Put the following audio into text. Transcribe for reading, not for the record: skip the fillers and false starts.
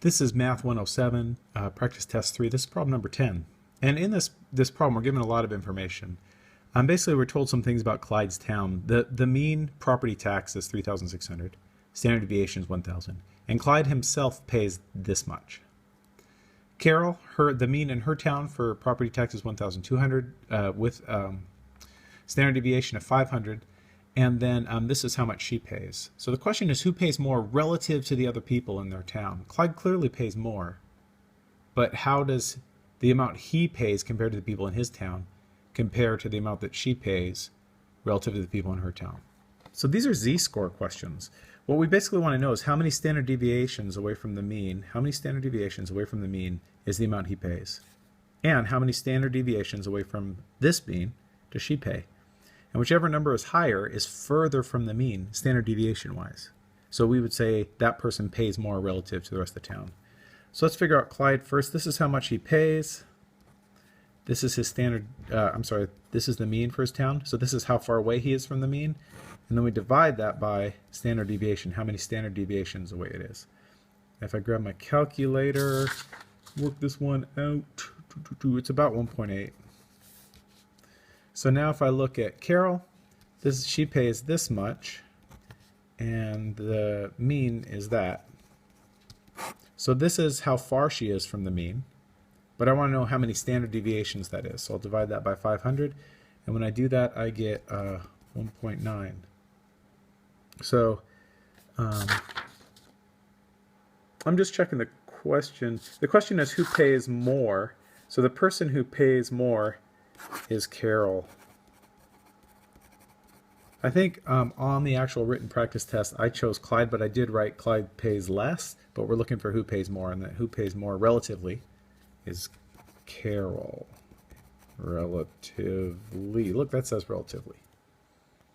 This is Math 107, Practice Test 3. This is problem number 10. And in this problem, we're given a lot of information. Basically, we're told some things about Clyde's town. The mean property tax is $3,600. Standard deviation is 1,000. And Clyde himself pays this much. Carol, the mean in her town for property tax is 1,200 with standard deviation of 500. And then this is how much she pays. So the question is, who pays more relative to the other people in their town? Clyde clearly pays more. But how does the amount he pays compared to the people in his town compare to the amount that she pays relative to the people in her town? So these are z-score questions. What we basically want to know is how many standard deviations away from the mean, is the amount he pays? And how many standard deviations away from this mean does she pay? And whichever number is higher is further from the mean, standard deviation-wise. So we would say that person pays more relative to the rest of the town. So let's figure out Clyde first. This is how much he pays. This is his standard, this is the mean for his town. So this is how far away he is from the mean. And then we divide that by standard deviation, how many standard deviations away it is. If I grab my calculator, work this one out, it's about 1.8. So now if I look at Carol, she pays this much, and the mean is that. So this is how far she is from the mean, but I want to know how many standard deviations that is. So I'll divide that by 500, and when I do that, I get 1.9. So I'm just checking the question. The question is who pays more. So the person who pays more is Carol. I think on the actual written practice test I chose Clyde, but I did write Clyde pays less, but we're looking for who pays more, and that who pays more relatively is Carol. Relatively. Look, that says relatively.